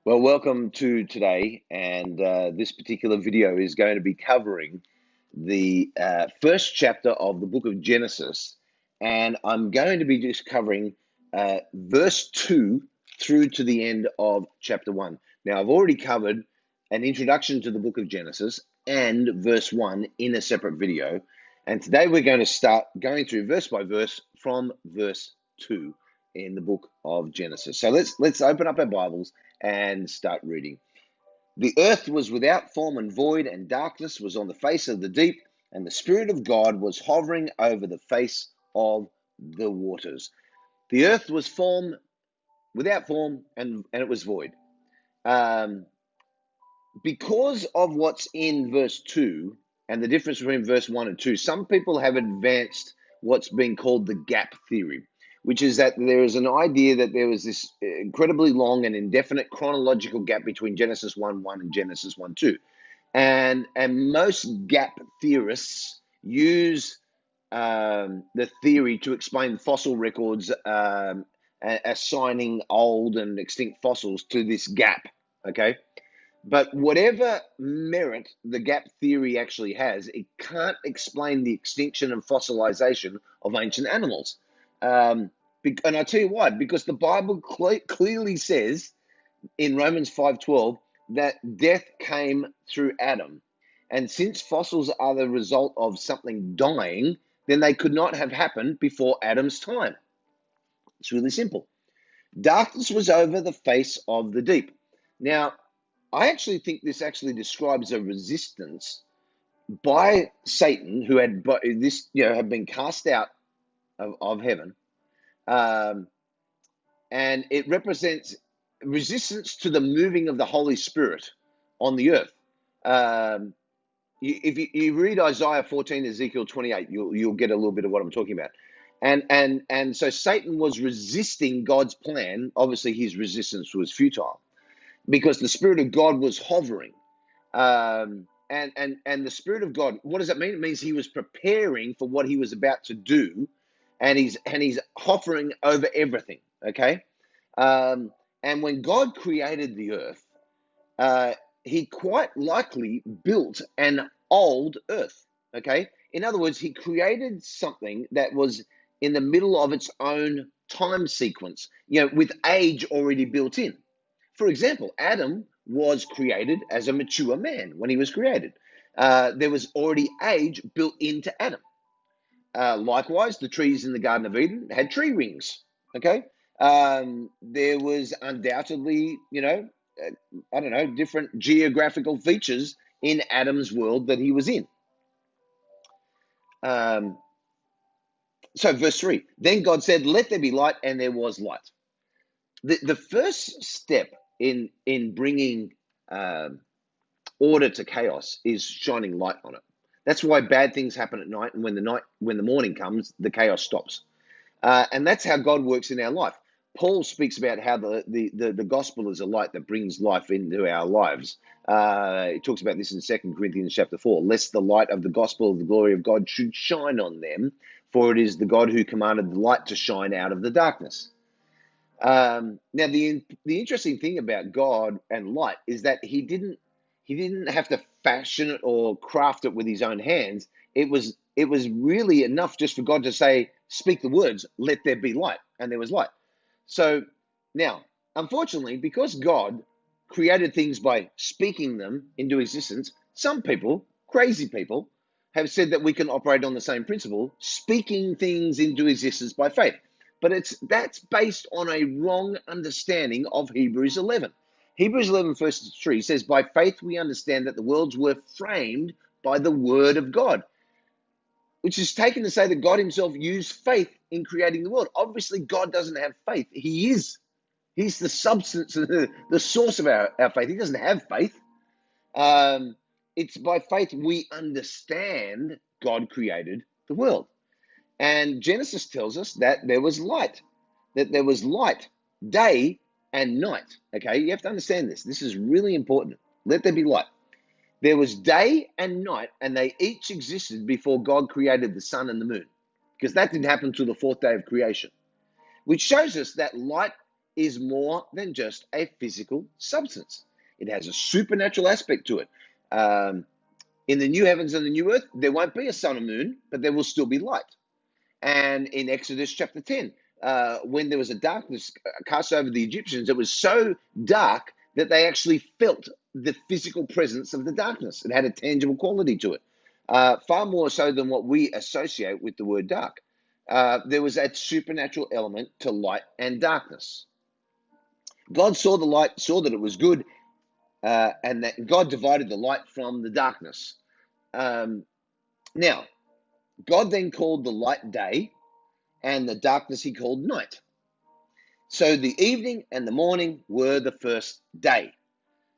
Well, welcome to today, and this particular video is going to be covering the first chapter of the book of Genesis, and I'm going to be just covering verse 2 through to the end of chapter 1. Now, I've already covered an introduction to the book of Genesis and verse 1 in a separate video, and today we're going to start going through verse by verse from verse 2 in the book of Genesis. So let's open up our Bibles and start reading. The earth was without form and void, and darkness was on the face of the deep, and the Spirit of God was hovering over the face of the waters. The earth was without form, and it was void. Because of what's in verse 2 and the difference between verse 1 and 2, some people have advanced what's been called the gap theory, which is that there is an idea that there was this incredibly long and indefinite chronological gap between Genesis 1:1 and Genesis 1:2. And most gap theorists use the theory to explain fossil records, assigning old and extinct fossils to this gap, okay? But whatever merit the gap theory actually has, it can't explain the extinction and fossilization of ancient animals. And I'll tell you why. Because the Bible clearly says in Romans 5:12 that death came through Adam. And since fossils are the result of something dying, then they could not have happened before Adam's time. It's really simple. Darkness was over the face of the deep. Now, I actually think this actually describes a resistance by Satan, who had been cast out of heaven, and it represents resistance to the moving of the Holy Spirit on the earth. If you read Isaiah 14, Ezekiel 28, you'll get a little bit of what I'm talking about. And so Satan was resisting God's plan. Obviously, his resistance was futile, because the Spirit of God was hovering. And the Spirit of God, what does that mean? It means he was preparing for what he was about to do, and he's hovering over everything, okay? And when God created the earth, he quite likely built an old earth, okay? In other words, he created something that was in the middle of its own time sequence, with age already built in. For example, Adam was created as a mature man when he was created. There was already age built into Adam. Likewise, the trees in the Garden of Eden had tree rings. Okay, there was undoubtedly, different geographical features in Adam's world that he was in. So, verse 3, then God said, "Let there be light," and there was light. The first step in bringing order to chaos is shining light on it. That's why bad things happen at night, and when the morning comes, the chaos stops. And that's how God works in our life. Paul speaks about how the gospel is a light that brings life into our lives. He talks about this in 2 Corinthians chapter 4. Lest the light of the gospel of the glory of God should shine on them, for it is the God who commanded the light to shine out of the darkness. Now, the interesting thing about God and light is that he didn't have to fashion it or craft it with his own hands. It was really enough just for God to say, "Speak the words, let there be light," and there was light. So now, unfortunately, because God created things by speaking them into existence, some people, crazy people, have said that we can operate on the same principle, speaking things into existence by faith. But that's based on a wrong understanding of Hebrews 11. Hebrews 11, verse 3 says, "By faith we understand that the worlds were framed by the word of God," which is taken to say that God himself used faith in creating the world. Obviously, God doesn't have faith. He's the substance, the source of our faith. He doesn't have faith. It's by faith we understand God created the world. And Genesis tells us that there was light, day and night. Okay, you have to understand this. This is really important. Let there be light. There was day and night, and they each existed before God created the sun and the moon, because that didn't happen until the fourth day of creation, which shows us that light is more than just a physical substance. It has a supernatural aspect to it. In the new heavens and the new earth, there won't be a sun and moon, but there will still be light. And in Exodus chapter 10, when there was a darkness cast over the Egyptians, it was so dark that they actually felt the physical presence of the darkness. It had a tangible quality to it, far more so than what we associate with the word dark. There was that supernatural element to light and darkness. God saw the light, saw that it was good, and that God divided the light from the darkness. Now, God then called the light day, and the darkness he called night. So the evening and the morning were the first day.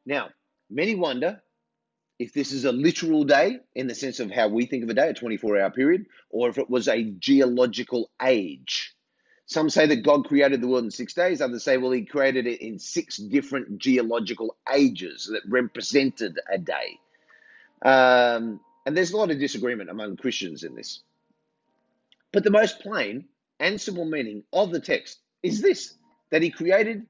Now, many wonder if this is a literal day in the sense of how we think of a day, a 24-hour period, or if it was a geological age. Some say that God created the world in 6 days. Others say, well, he created it in 6 different geological ages that represented a day. And there's a lot of disagreement among Christians in this. But the most plain and simple meaning of the text is this, that he created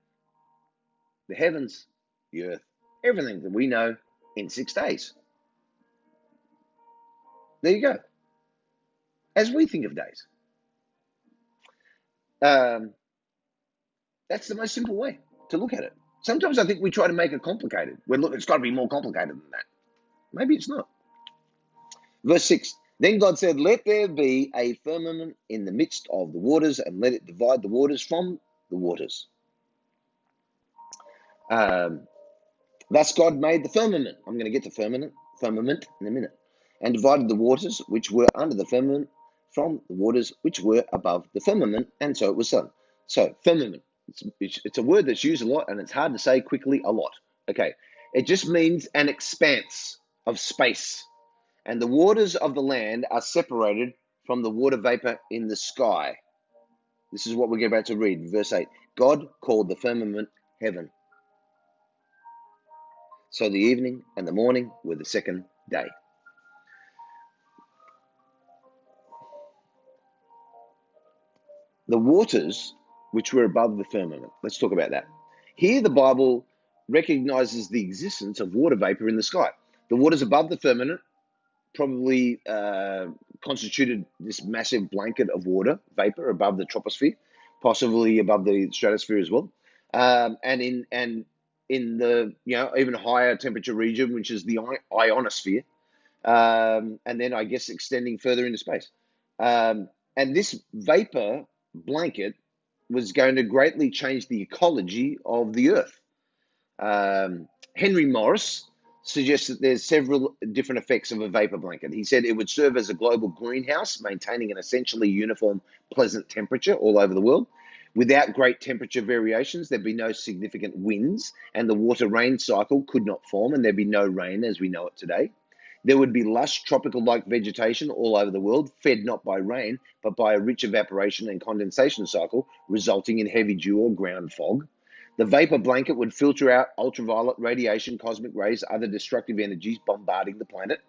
the heavens, the earth, everything that we know in 6 days. There you go. As we think of days. That's the most simple way to look at it. Sometimes I think we try to make it complicated. Well, look, it's got to be more complicated than that. Maybe it's not. Verse 6, then God said, let there be a firmament in the midst of the waters, and let it divide the waters from the waters. Thus God made the firmament. I'm going to get to firmament in a minute. And divided the waters which were under the firmament from the waters which were above the firmament, and so it was so. So, firmament. It's a word that's used a lot, and it's hard to say quickly a lot. Okay. It just means an expanse of space. And the waters of the land are separated from the water vapor in the sky. This is what we're about to read, verse 8. God called the firmament heaven. So the evening and the morning were the second day. The waters which were above the firmament. Let's talk about that. Here the Bible recognizes the existence of water vapor in the sky. The waters above the firmament probably constituted this massive blanket of water vapor above the troposphere, possibly above the stratosphere as well. And in the even higher temperature region, which is the ionosphere, and then I guess extending further into space. And this vapor blanket was going to greatly change the ecology of the Earth. Henry Morris suggests that there's several different effects of a vapor blanket. He said it would serve as a global greenhouse, maintaining an essentially uniform, pleasant temperature all over the world. Without great temperature variations, there'd be no significant winds, and the water-rain cycle could not form, and there'd be no rain as we know it today. There would be lush tropical-like vegetation all over the world, fed not by rain, but by a rich evaporation and condensation cycle, resulting in heavy dew or ground fog. The vapor blanket would filter out ultraviolet radiation, cosmic rays, other destructive energies bombarding the planet.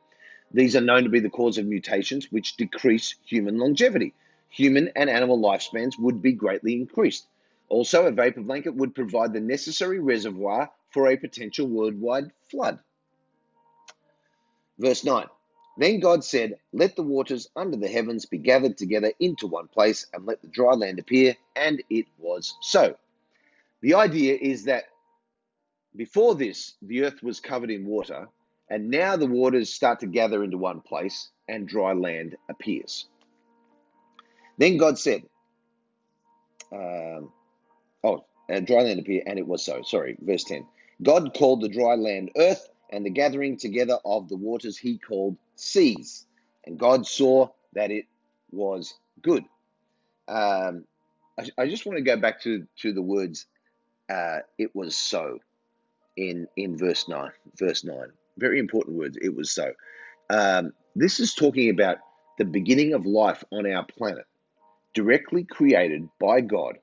These are known to be the cause of mutations which decrease human longevity. Human and animal lifespans would be greatly increased. Also, a vapor blanket would provide the necessary reservoir for a potential worldwide flood. Verse 9, then God said, let the waters under the heavens be gathered together into one place, and let the dry land appear, and it was so. The idea is that before this, the earth was covered in water, and now the waters start to gather into one place, and dry land appears. Then God said, dry land appear, and it was so. Sorry, verse 10. God called the dry land earth, and the gathering together of the waters he called seas. And God saw that it was good. I just want to go back to the words, it was so, in verse 9. Verse 9. Very important words, it was so. This is talking about the beginning of life on our planet, directly created by God.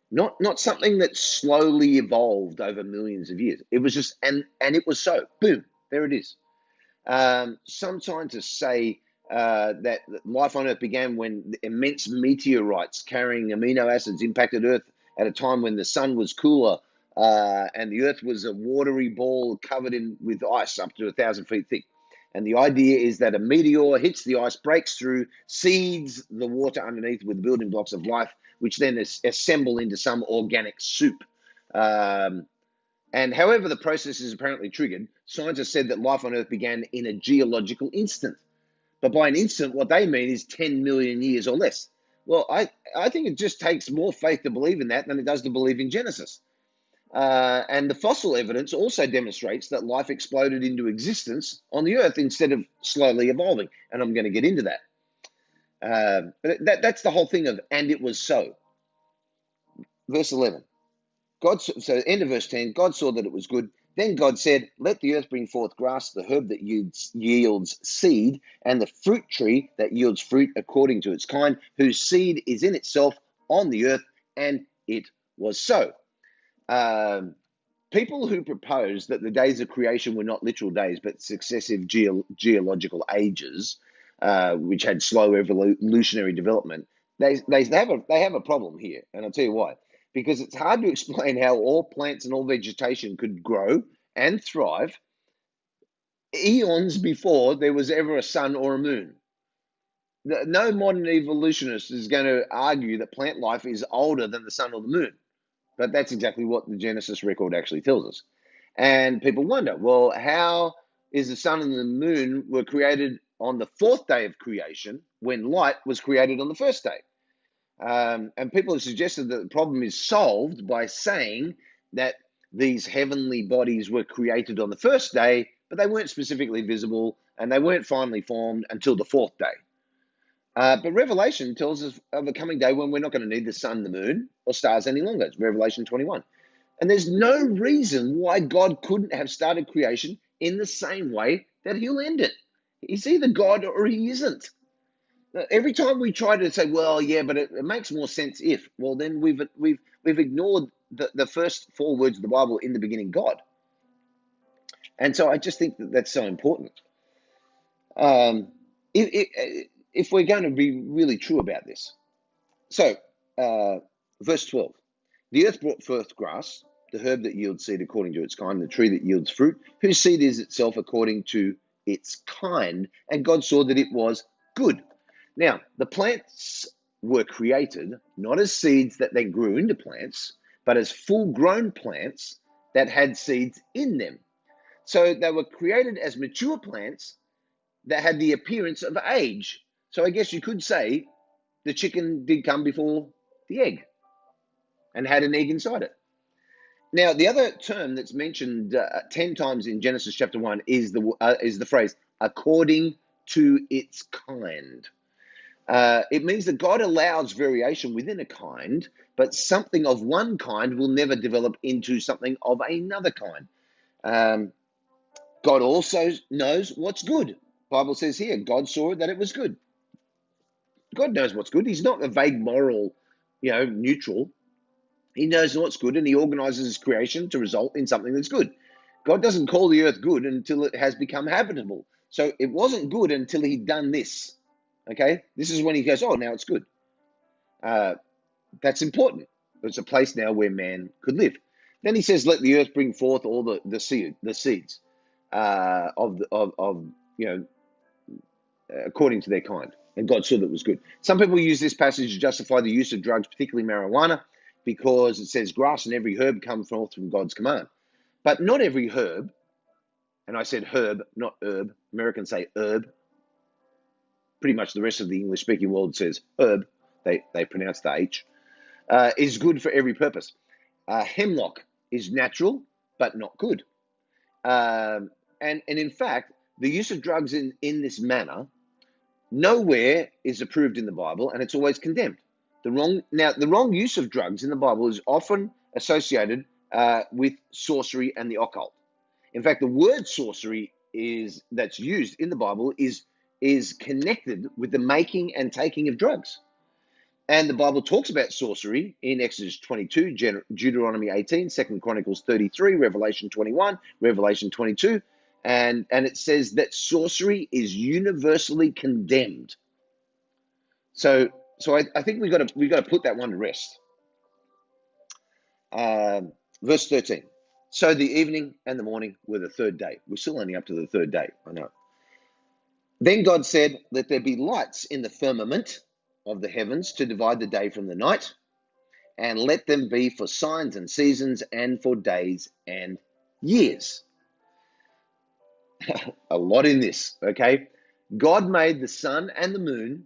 Not something that slowly evolved over millions of years. It was just, and it was so. Boom, there it is. Some scientists say that life on Earth began when immense meteorites carrying amino acids impacted Earth at a time when the sun was cooler and the earth was a watery ball covered with ice up to 1,000 feet thick. And the idea is that a meteor hits the ice, breaks through, seeds the water underneath with building blocks of life, which then assemble into some organic soup. And however the process is apparently triggered, scientists said that life on Earth began in a geological instant. But by an instant, what they mean is 10 million years or less. Well, I think it just takes more faith to believe in that than it does to believe in Genesis. And the fossil evidence also demonstrates that life exploded into existence on the Earth instead of slowly evolving. And I'm going to get into that. But that's the whole thing of, and it was so. Verse 11. So end of verse 10, God saw that it was good. Then God said, let the earth bring forth grass, the herb that yields seed, and the fruit tree that yields fruit according to its kind, whose seed is in itself on the earth, and it was so. People who propose that the days of creation were not literal days, but successive geological ages, which had slow evolutionary development, they have a problem here, and I'll tell you why. Because it's hard to explain how all plants and all vegetation could grow and thrive eons before there was ever a sun or a moon. No modern evolutionist is going to argue that plant life is older than the sun or the moon. But that's exactly what the Genesis record actually tells us. And people wonder, well, how is the sun and the moon were created on the fourth day of creation when light was created on the first day? And people have suggested that the problem is solved by saying that these heavenly bodies were created on the first day, but they weren't specifically visible and they weren't finally formed until the fourth day. But Revelation tells us of a coming day when we're not going to need the sun, the moon, or stars any longer. It's Revelation 21. And there's no reason why God couldn't have started creation in the same way that he'll end it. He's either God or he isn't. Every time we try to say, well, yeah, but it makes more sense if, well, then we've ignored the first 4 words of the Bible, in the beginning, God. And so I just think that that's so important. If we're going to be really true about this. So, verse 12, the earth brought forth grass, the herb that yields seed according to its kind, the tree that yields fruit, whose seed is itself according to its kind, and God saw that it was good. Now, the plants were created not as seeds that then grew into plants, but as full-grown plants that had seeds in them. So they were created as mature plants that had the appearance of age. So I guess you could say the chicken did come before the egg and had an egg inside it. Now, the other term that's mentioned 10 times in Genesis chapter 1 is the phrase, according to its kind. It means that God allows variation within a kind, but something of one kind will never develop into something of another kind. God also knows what's good. The Bible says here, God saw that it was good. God knows what's good. He's not a vague moral, neutral. He knows what's good, and he organizes his creation to result in something that's good. God doesn't call the earth good until it has become habitable. So it wasn't good until he'd done this. Okay, this is when he goes, oh, now it's good. That's important. It's a place now where man could live. Then he says, let the earth bring forth all the seeds according to their kind. And God saw that it was good. Some people use this passage to justify the use of drugs, particularly marijuana, because it says grass and every herb come forth from God's command. But not every herb, and I said herb, not herb. Americans say herb. Pretty much the rest of the English-speaking world says herb. They pronounce the H. Is good for every purpose. Hemlock is natural, but not good. And in fact, the use of drugs in this manner nowhere is approved in the Bible, and it's always condemned. The wrong use of drugs in the Bible is often associated with sorcery and the occult. In fact, the word sorcery that's used in the Bible is connected with the making and taking of drugs. And the Bible talks about sorcery in Exodus 22, Deuteronomy 18, 2 Chronicles 33, Revelation 21, Revelation 22. And it says that sorcery is universally condemned. So I think we got to put that one to rest. Verse 13. So the evening and the morning were the third day. We're still only up to the third day, I know. Then God said, let there be lights in the firmament of the heavens to divide the day from the night, and let them be for signs and seasons and for days and years. A lot in this, okay? God made the sun and the moon,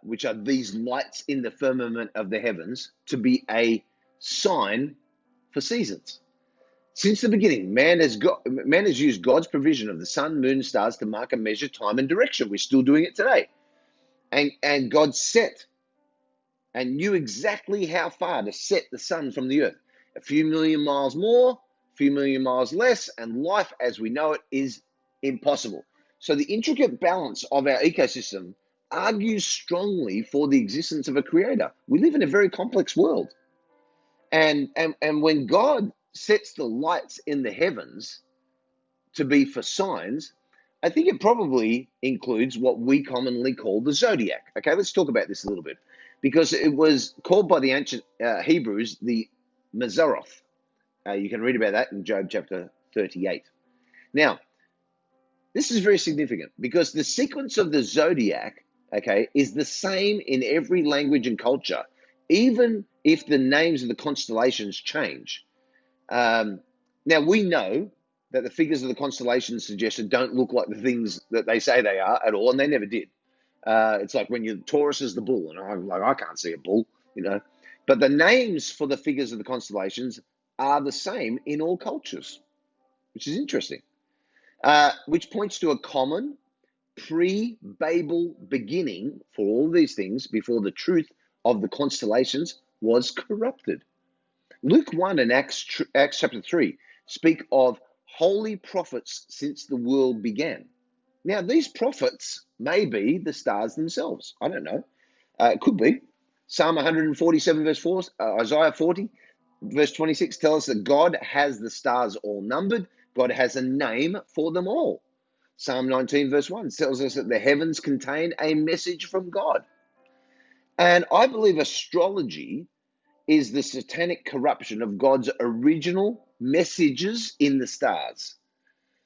which are these lights in the firmament of the heavens, to be a sign for seasons. Since the beginning, man has used God's provision of the sun, moon, stars to mark and measure time and direction. We're still doing it today. And God set and knew exactly how far to set the sun from the earth. A few million miles more, a few million miles less, and life as we know it is impossible. So the intricate balance of our ecosystem argues strongly for the existence of a creator. We live in a very complex world. And when God sets the lights in the heavens to be for signs, I think it probably includes what we commonly call the zodiac. Okay, let's talk about this a little bit, because it was called by the ancient Hebrews the Mazzaroth. You can read about that in Job chapter 38. Now, this is very significant because the sequence of the zodiac, okay, is the same in every language and culture, even if the names of the constellations change. Now, we know that the figures of the constellations suggested don't look like the things that they say they are at all, and they never did. It's like when Taurus is the bull, and I'm like, I can't see a bull, you know. But the names for the figures of the constellations are the same in all cultures, which is interesting, which points to a common pre-Babel beginning for all these things before the truth of the constellations was corrupted. Luke 1 and Acts chapter 3 speak of holy prophets since the world began. Now, these prophets may be the stars themselves. I don't know. It could be. Psalm 147 verse 4, Isaiah 40 verse 26 tell us that God has the stars all numbered. God has a name for them all. Psalm 19 verse 1 tells us that the heavens contain a message from God. And I believe astrology is the satanic corruption of God's original messages in the stars,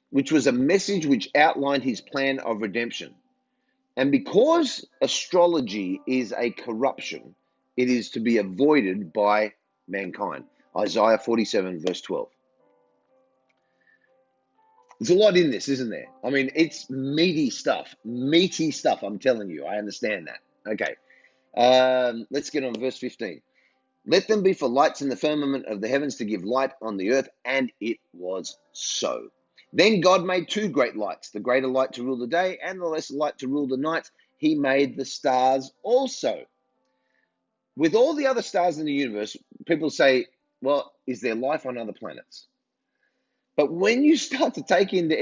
which was a message which outlined his plan of redemption. And because astrology is a corruption, it is to be avoided by mankind. Isaiah 47 verse 12. There's a lot in this, isn't there? I mean, it's meaty stuff, I'm telling you. I understand that. Okay, let's get on verse 15. Let them be for lights in the firmament of the heavens to give light on the earth, and it was so. Then God made two great lights, the greater light to rule the day and the lesser light to rule the night. He made the stars also. With all the other stars in the universe, people say, well, is there life on other planets? But when you start to take into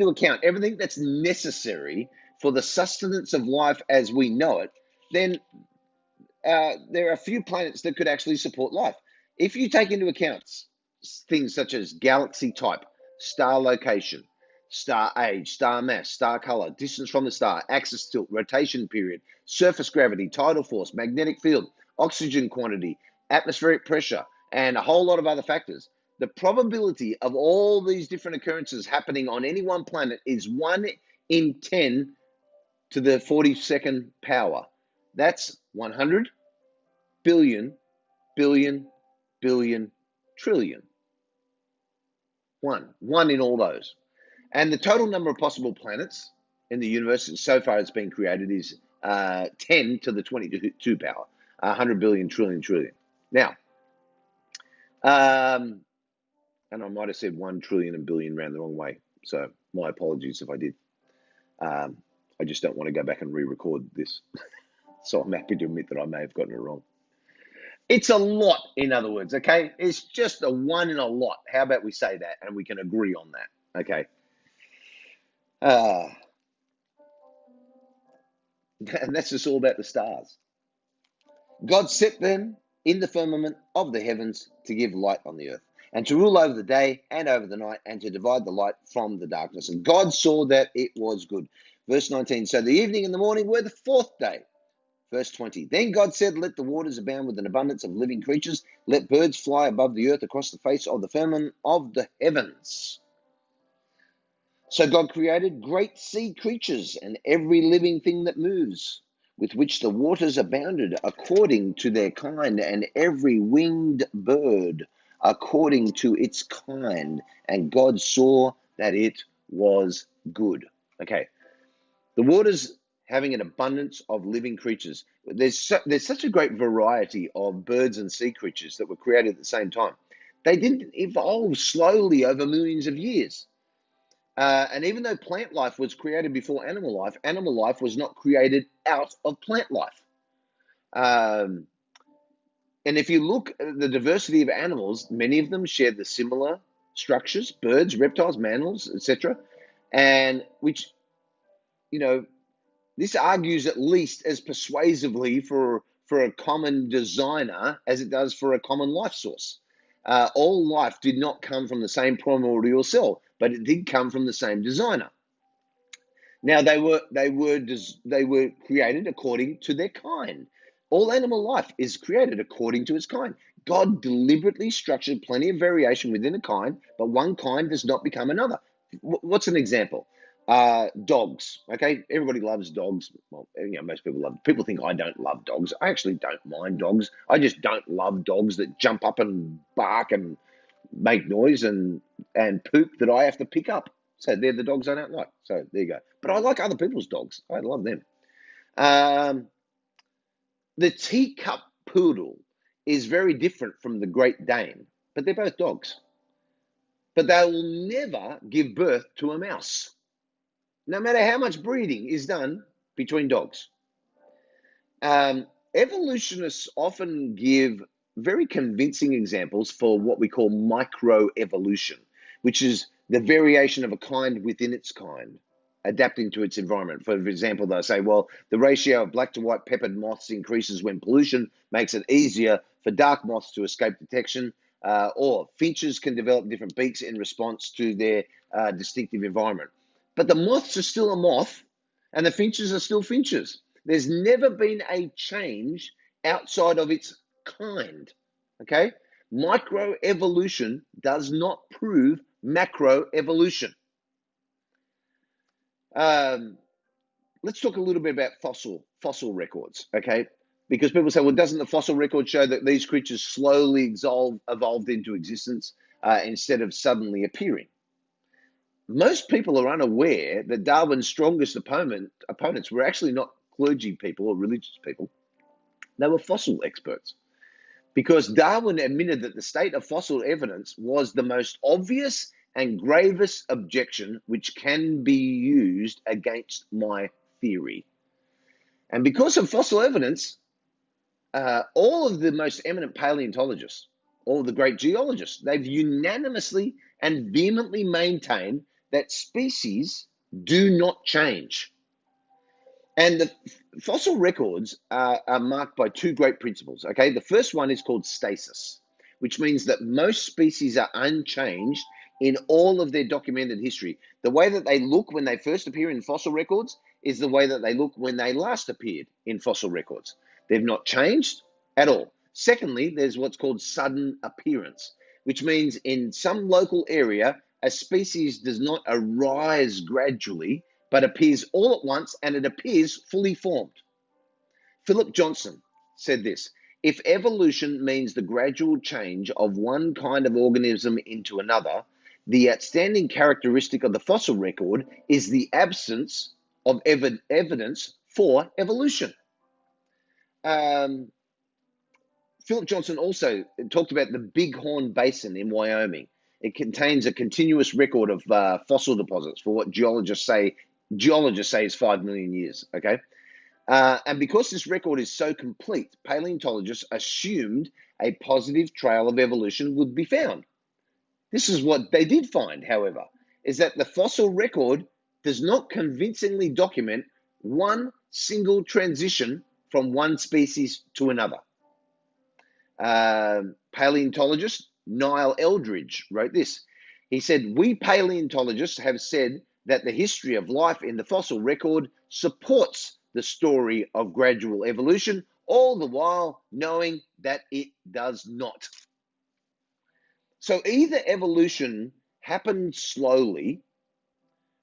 account everything that's necessary for the sustenance of life as we know it, then there are a few planets that could actually support life. If you take into account things such as galaxy type, star location, star age, star mass, star color, distance from the star, axis tilt, rotation period, surface gravity, tidal force, magnetic field, oxygen quantity, atmospheric pressure, and a whole lot of other factors, the probability of all these different occurrences happening on any one planet is 1 in 10 to the 42nd power. That's 100 billion, billion, billion, trillion. One in all those. And the total number of possible planets in the universe so far it's been created is 10 to the 22 power, 100 billion, trillion. Now, and I might have said 1 trillion and billion round the wrong way. So my apologies if I did. I just don't want to go back and re-record this. So I'm happy to admit that I may have gotten it wrong. It's a lot, in other words, okay? It's just a one in a lot. How about we say that and we can agree on that, okay? And that's just all about the stars. God set them in the firmament of the heavens to give light on the earth, and to rule over the day and over the night, and to divide the light from the darkness. And God saw that it was good. Verse 19, so the evening and the morning were the fourth day. Verse 20. Then God said, let the waters abound with an abundance of living creatures. Let birds fly above the earth across the face of the firmament of the heavens. So God created great sea creatures and every living thing that moves, with which the waters abounded according to their kind, and every winged bird according to its kind. And God saw that it was good. Okay, the waters having an abundance of living creatures. There's such a great variety of birds and sea creatures that were created at the same time. They didn't evolve slowly over millions of years. And even though plant life was created before animal life was not created out of plant life. And if you look at the diversity of animals, many of them share the similar structures, birds, reptiles, mammals, etc. And which, this argues at least as persuasively for a common designer as it does for a common life source. All life did not come from the same primordial cell, but it did come from the same designer. Now they were created according to their kind. All animal life is created according to its kind. God deliberately structured plenty of variation within a kind, but one kind does not become another. What's an example? Dogs. Okay, everybody loves dogs. Well, most people love. People think I don't love dogs. I actually don't mind dogs. I just don't love dogs that jump up and bark and make noise and poop that I have to pick up. So they're the dogs I don't like. So there you go. But I like other people's dogs. I love them. The teacup poodle is very different from the Great Dane, but they're both dogs. But they will never give birth to a mouse, no matter how much breeding is done between dogs. Evolutionists often give very convincing examples for what we call microevolution, which is the variation of a kind within its kind, adapting to its environment. For example, they'll say, well, the ratio of black to white peppered moths increases when pollution makes it easier for dark moths to escape detection, or finches can develop different beaks in response to their distinctive environment. But the moths are still a moth, and the finches are still finches. There's never been a change outside of its kind, okay? Microevolution does not prove macroevolution. Let's talk a little bit about fossil records, okay? Because people say, well, doesn't the fossil record show that these creatures slowly evolved into existence instead of suddenly appearing? Most people are unaware that Darwin's strongest opponents were actually not clergy people or religious people. They were fossil experts. Because Darwin admitted that the state of fossil evidence was the most obvious and gravest objection which can be used against my theory. And because of fossil evidence, all of the most eminent paleontologists, all of the great geologists, they've unanimously and vehemently maintained that species do not change. And the fossil records are marked by two great principles, okay? The first one is called stasis, which means that most species are unchanged in all of their documented history. The way that they look when they first appear in fossil records is the way that they look when they last appeared in fossil records. They've not changed at all. Secondly, there's what's called sudden appearance, which means in some local area, a species does not arise gradually, but appears all at once, and it appears fully formed. Philip Johnson said this: if evolution means the gradual change of one kind of organism into another, the outstanding characteristic of the fossil record is the absence of evidence for evolution. Philip Johnson also talked about the Bighorn Basin in Wyoming. It contains a continuous record of fossil deposits for what geologists say is 5 million years, okay? And because this record is so complete, paleontologists assumed a positive trail of evolution would be found. This is what they did find, however, is that the fossil record does not convincingly document one single transition from one species to another. Paleontologist Niall Eldridge wrote this. He said, we paleontologists have said that the history of life in the fossil record supports the story of gradual evolution, all the while knowing that it does not. So either evolution happened slowly,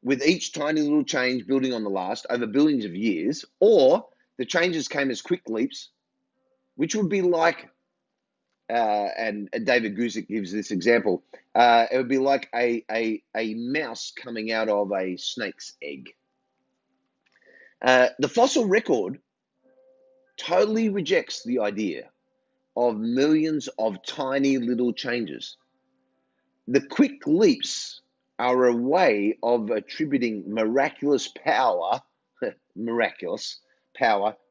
with each tiny little change building on the last over billions of years, or the changes came as quick leaps, which would be like, and David Guzik gives this example, it would be like a mouse coming out of a snake's egg. The fossil record totally rejects the idea of millions of tiny little changes. The quick leaps are a way of attributing miraculous power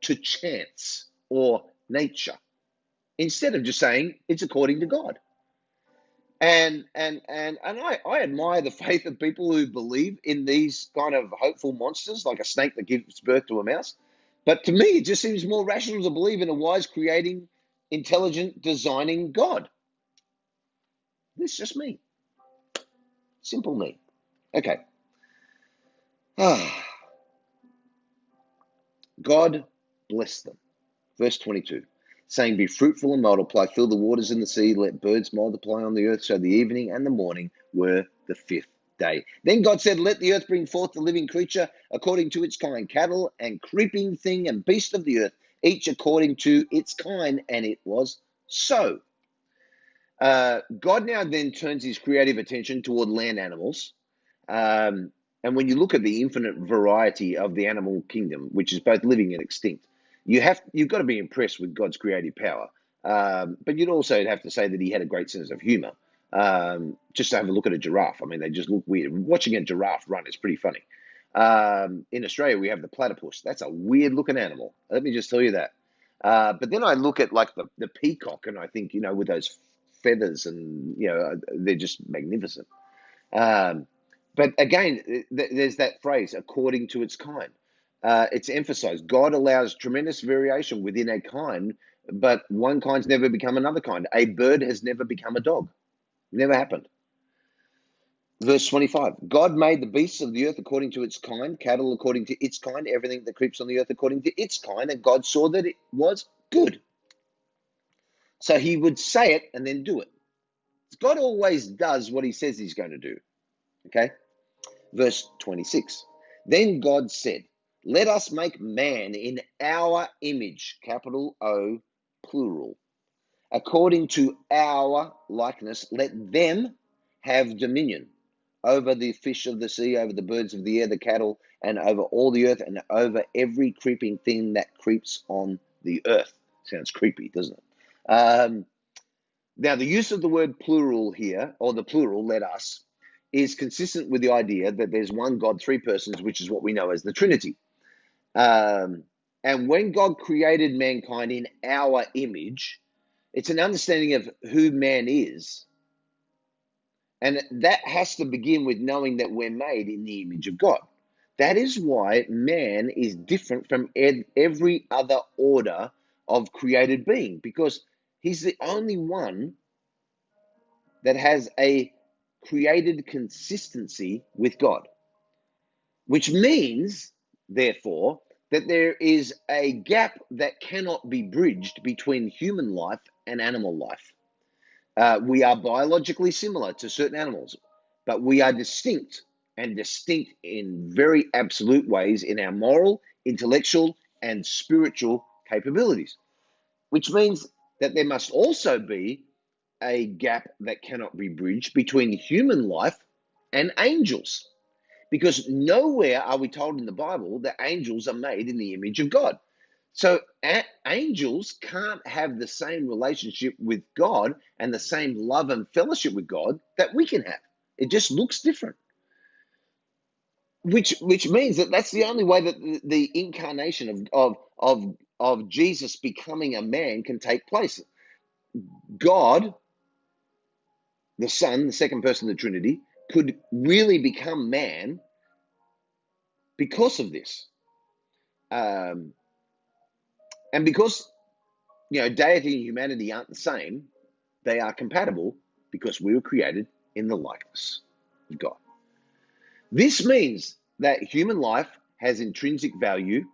to chance or nature, instead of just saying it's according to God. And I admire the faith of people who believe in these kind of hopeful monsters, like a snake that gives birth to a mouse. But to me, it just seems more rational to believe in a wise, creating, intelligent, designing God. This is just me. Simple me. Okay. God blessed them. Verse 22, saying, be fruitful and multiply, fill the waters in the sea, let birds multiply on the earth. So the evening and the morning were the fifth day. Then God said, let the earth bring forth the living creature according to its kind, cattle and creeping thing and beast of the earth, each according to its kind. And it was so. God now then turns his creative attention toward land animals. And when you look at the infinite variety of the animal kingdom, which is both living and extinct, you've got to be impressed with God's creative power. But you'd also have to say that he had a great sense of humor. Just to have a look at a giraffe. I mean, they just look weird. Watching a giraffe run is pretty funny. In Australia, we have the platypus. That's a weird looking animal. Let me just tell you that. But then I look at like the peacock, and I think, with those feathers, and they're just magnificent. But again, there's that phrase, according to its kind. It's emphasized. God allows tremendous variation within a kind, but one kind's never become another kind. A bird has never become a dog. Never happened. Verse 25, God made the beasts of the earth according to its kind, cattle according to its kind, everything that creeps on the earth according to its kind, and God saw that it was good. So he would say it and then do it. God always does what he says he's going to do. Okay? Verse 26, then God said, let us make man in our image, capital O, plural, according to our likeness. Let them have dominion over the fish of the sea, over the birds of the air, the cattle, and over all the earth, and over every creeping thing that creeps on the earth. Sounds creepy, doesn't it? Now, the use of the word plural here, or the plural, let us, is consistent with the idea that there's one God, three persons, which is what we know as the Trinity. And when God created mankind in our image, it's an understanding of who man is. And that has to begin with knowing that we're made in the image of God. That is why man is different from every other order of created being, because he's the only one that has a created consistency with God, which means, therefore, that there is a gap that cannot be bridged between human life and animal life. We are biologically similar to certain animals, but we are distinct, and distinct in very absolute ways in our moral, intellectual, and spiritual capabilities, which means that there must also be a gap that cannot be bridged between human life and angels, because nowhere are we told in the Bible that angels are made in the image of God. So angels can't have the same relationship with God and the same love and fellowship with God that we can have. It just looks different. Which means that that's the only way that the incarnation of Jesus becoming a man can take place. God, the Son, the second person of the Trinity, could really become man because of this. And because, deity and humanity aren't the same, they are compatible because we were created in the likeness of God. This means that human life has intrinsic value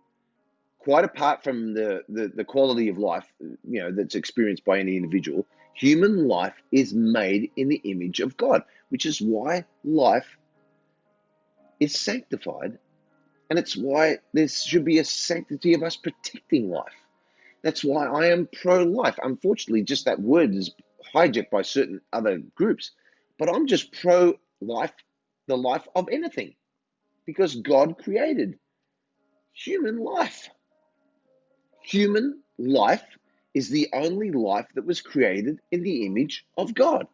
quite apart from the quality of life, that's experienced by any individual, human life is made in the image of God, which is why life is sanctified, and it's why there should be a sanctity of us protecting life. That's why I am pro-life. Unfortunately, just that word is hijacked by certain other groups, but I'm just pro-life, the life of anything, because God created human life. Human life is the only life that was created in the image of God.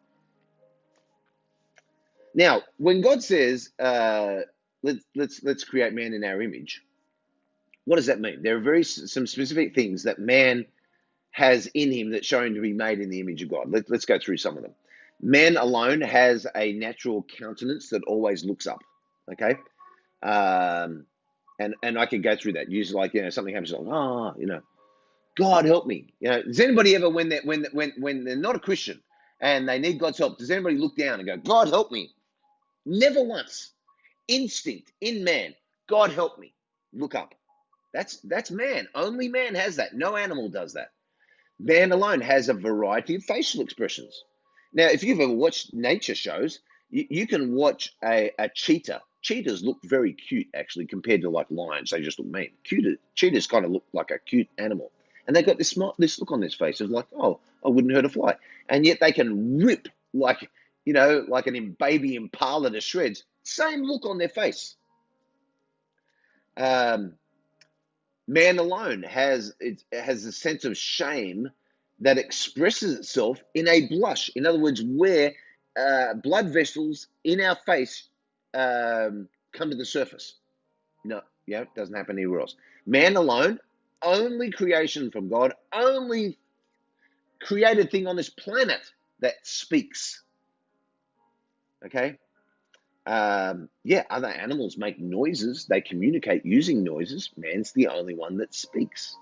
Now, when God says, let's create man in our image, what does that mean? There are some specific things that man has in him that show him to be made in the image of God. Let's go through some of them. Man alone has a natural countenance that always looks up. Okay, and I can go through that. Usually, like, something happens, like, God help me. Does anybody ever, when they're not a Christian and they need God's help, does anybody look down and go, God help me? Never once. Instinct in man, God help me. Look up. That's man. Only man has that. No animal does that. Man alone has a variety of facial expressions. Now, if you've ever watched nature shows, you can watch a cheetah. Cheetahs look very cute, actually, compared to like lions. They just look mean. Cheetahs kind of look like a cute animal. And they've got this look on their face of like, oh, I wouldn't hurt a fly. And yet they can rip like a baby impala to shreds. Same look on their face. Man alone has a sense of shame that expresses itself in a blush. In other words, where blood vessels in our face come to the surface. No, it doesn't happen anywhere else. Man alone, only creation from God, only created thing on this planet that speaks. Okay? Other animals make noises. They communicate using noises. Man's the only one that speaks.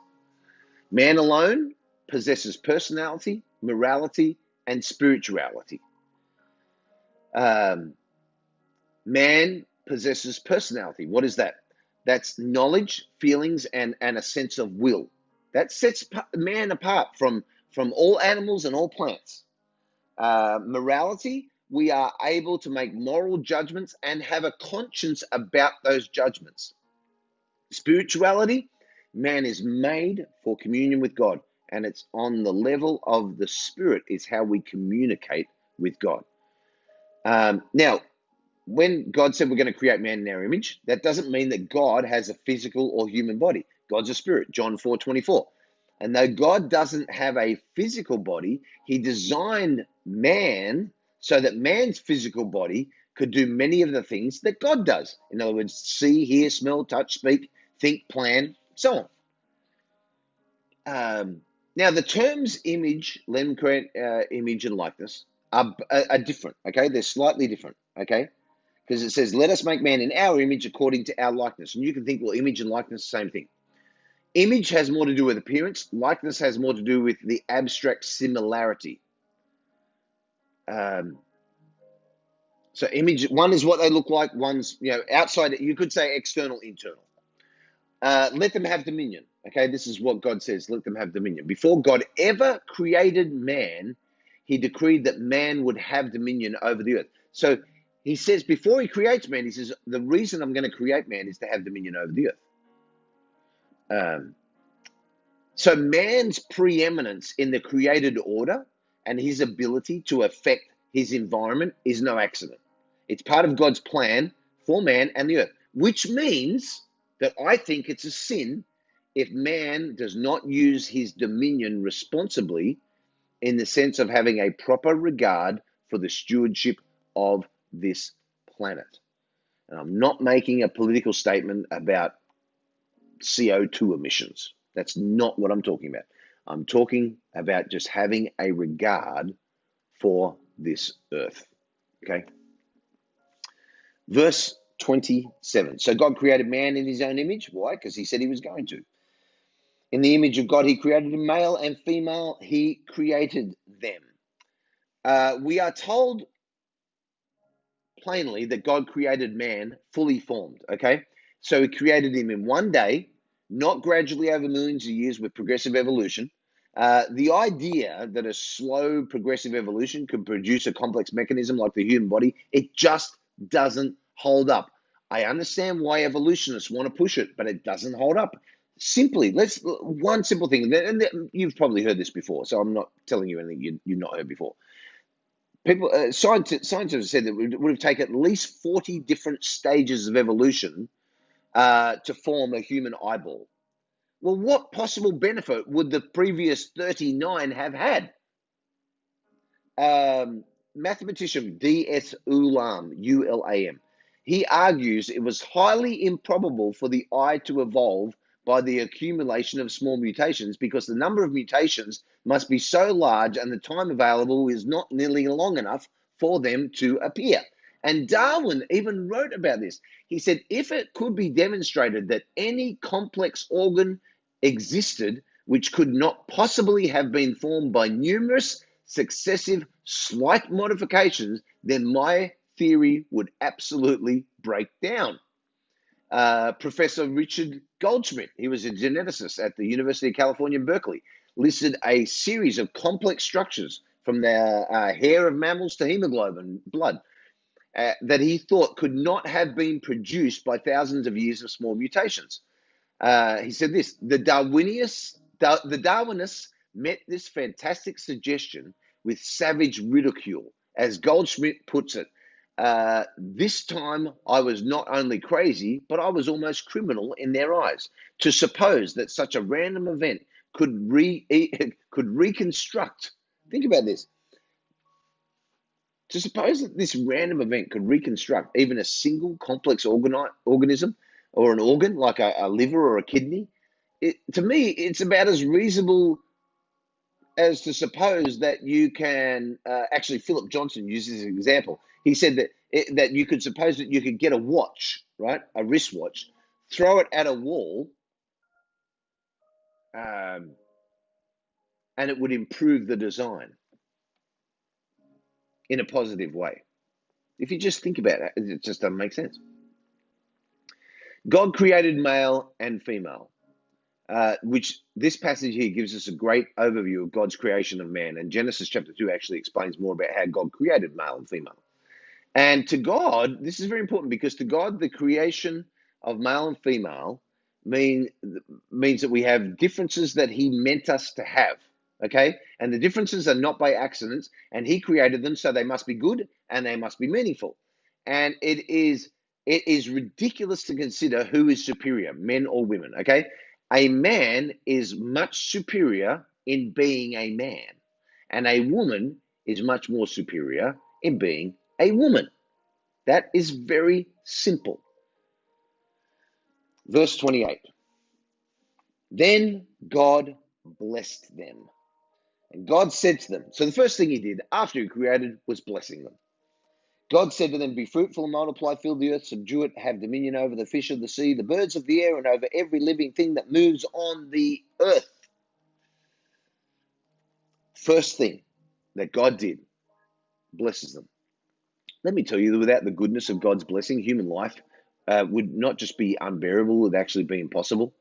Man alone possesses personality, morality, and spirituality. Man possesses personality. What is that? That's knowledge, feelings, and a sense of will. That sets man apart from all animals and all plants. Morality, we are able to make moral judgments and have a conscience about those judgments. Spirituality, man is made for communion with God, and it's on the level of the spirit is how we communicate with God. Now, when God said we're going to create man in our image, that doesn't mean that God has a physical or human body. God's a spirit, John 4:24. And though God doesn't have a physical body, he designed man so that man's physical body could do many of the things that God does. In other words, see, hear, smell, touch, speak, think, plan, so on. Now, the terms image, image and likeness are different, okay? They're slightly different, okay? Because it says, let us make man in our image according to our likeness. And you can think, well, image and likeness, same thing. Image has more to do with appearance. Likeness has more to do with the abstract similarity. So image, one is what they look like. One's, outside, you could say external, internal. Let them have dominion. Okay, this is what God says, let them have dominion. Before God ever created man, he decreed that man would have dominion over the earth. So he says, before he creates man, he says, the reason I'm going to create man is to have dominion over the earth. So man's preeminence in the created order and his ability to affect his environment is no accident. It's part of God's plan for man and the earth, which means that I think it's a sin if man does not use his dominion responsibly in the sense of having a proper regard for the stewardship of this planet. And I'm not making a political statement about CO2 emissions. That's not what I'm talking about. I'm talking about just having a regard for this earth. Okay? Verse 27. So God created man in his own image. Why? Because he said he was going to. In the image of God, he created him, male and female, he created them. We are told plainly that God created man fully formed, okay? So he created him in one day, not gradually over millions of years with progressive evolution. The idea that a slow progressive evolution could produce a complex mechanism like the human body, it just doesn't hold up. I understand why evolutionists want to push it, but it doesn't hold up. Simply, one simple thing, and you've probably heard this before, so I'm not telling you anything you've not heard before. Scientists have said that it would have taken at least 40 different stages of evolution to form a human eyeball. Well, what possible benefit would the previous 39 have had? Mathematician D.S. Ulam, U-L-A-M, he argues it was highly improbable for the eye to evolve by the accumulation of small mutations because the number of mutations must be so large and the time available is not nearly long enough for them to appear. And Darwin even wrote about this. He said, if it could be demonstrated that any complex organ existed which could not possibly have been formed by numerous successive slight modifications, then my theory would absolutely break down. Professor Richard Goldschmidt, he was a geneticist at the University of California, Berkeley, listed a series of complex structures from the hair of mammals to hemoglobin, blood, that he thought could not have been produced by thousands of years of small mutations. He said this, the Darwinists met this fantastic suggestion with savage ridicule. As Goldschmidt puts it, this time I was not only crazy, but I was almost criminal in their eyes. To suppose that such a random event could reconstruct, think about this, to suppose that this random event could reconstruct even a single complex organism or an organ like a liver or a kidney, to me, it's about as reasonable as to suppose that you can, actually, Philip Johnson uses an example. He said that you could suppose that you could get a watch, right, a wristwatch, throw it at a wall, and it would improve the design in a positive way. If you just think about it, it just doesn't make sense. God created male and female, which this passage here gives us a great overview of God's creation of man. And Genesis chapter 2 actually explains more about how God created male and female. And to God, this is very important because to God, the creation of male and female means that we have differences that he meant us to have. Okay? And the differences are not by accidents, and he created them, so they must be good and they must be meaningful. And it is ridiculous to consider who is superior, men or women. Okay? A man is much superior in being a man, and a woman is much more superior in being a woman. That is very simple. Verse 28. Then God blessed them. And God said to them, so the first thing he did after he created was blessing them. God said to them, be fruitful and multiply, fill the earth, subdue it, have dominion over the fish of the sea, the birds of the air, and over every living thing that moves on the earth. First thing that God did, blesses them. Let me tell you that without the goodness of God's blessing, human life would not just be unbearable, it would actually be impossible.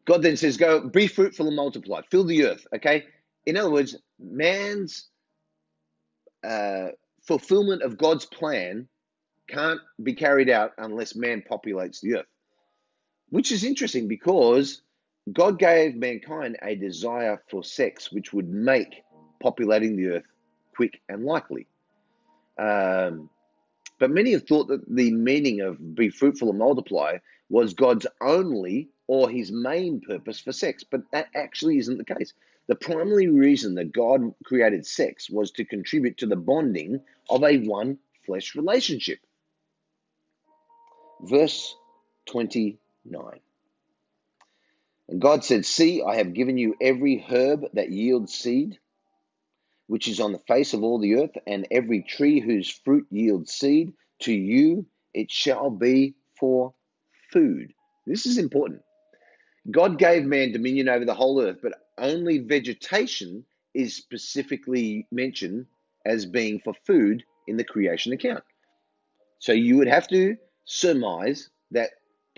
God then says, go, be fruitful and multiply, fill the earth, okay? In other words, man's fulfillment of God's plan can't be carried out unless man populates the earth, which is interesting because God gave mankind a desire for sex, which would make populating the earth quick and likely. But many have thought that the meaning of be fruitful and multiply was God's only or his main purpose for sex, but that actually isn't the case. The primary reason that God created sex was to contribute to the bonding of a one flesh relationship. Verse 29. And God said, see, I have given you every herb that yields seed, which is on the face of all the earth, and every tree whose fruit yields seed, to you it shall be for food. This is important. God gave man dominion over the whole earth, but only vegetation is specifically mentioned as being for food in the creation account. So you would have to surmise that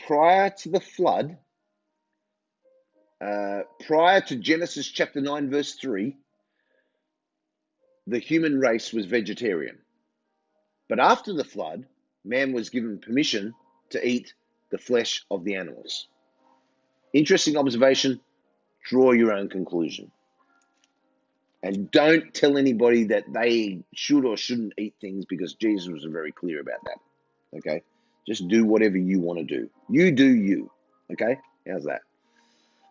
prior to the flood, prior to Genesis chapter 9, verse 3, the human race was vegetarian. But after the flood, man was given permission to eat the flesh of the animals. Interesting observation. Draw your own conclusion. And don't tell anybody that they should or shouldn't eat things, because Jesus was very clear about that. Okay? Just do whatever you want to do. You do you. Okay? How's that?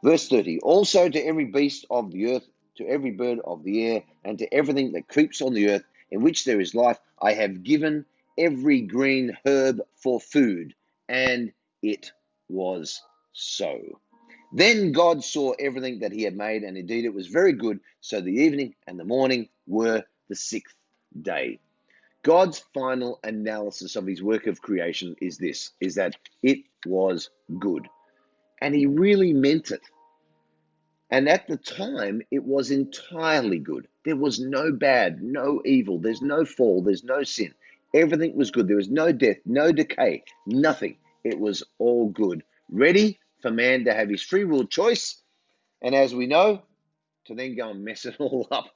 Verse 30. Also to every beast of the earth, to every bird of the air, and to everything that creeps on the earth, in which there is life, I have given every green herb for food. And it was so. Then God saw everything that he had made, and indeed it was very good. So the evening and the morning were the sixth day. God's final analysis of his work of creation is this, is that it was good. And he really meant it. And at the time, it was entirely good. There was no bad, no evil. There's no fall. There's no sin. Everything was good. There was no death, no decay, nothing. It was all good. Ready for man to have his free will choice. And as we know, to then go and mess it all up,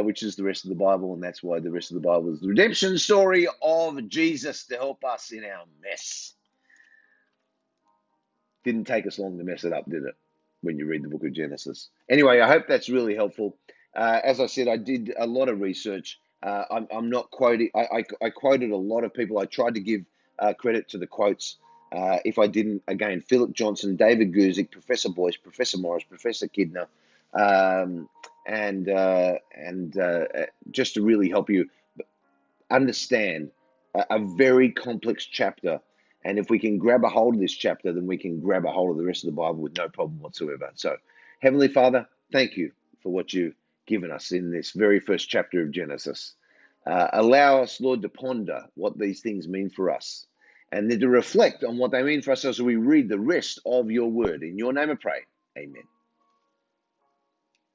which is the rest of the Bible. And that's why the rest of the Bible is the redemption story of Jesus to help us in our mess. Didn't take us long to mess it up, did it? When you read the book of Genesis. Anyway, I hope that's really helpful. As I said, I did a lot of research. I'm not quoting. I quoted a lot of people. I tried to give credit to the quotes. If I didn't, again, Philip Johnson, David Guzik, Professor Boyce, Professor Morris, Professor Kidner, and just to really help you understand a very complex chapter. And if we can grab a hold of this chapter, then we can grab a hold of the rest of the Bible with no problem whatsoever. So, Heavenly Father, thank you for what you've given us in this very first chapter of Genesis. Allow us, Lord, to ponder what these things mean for us, and then to reflect on what they mean for us as we read the rest of your word. In your name I pray. Amen.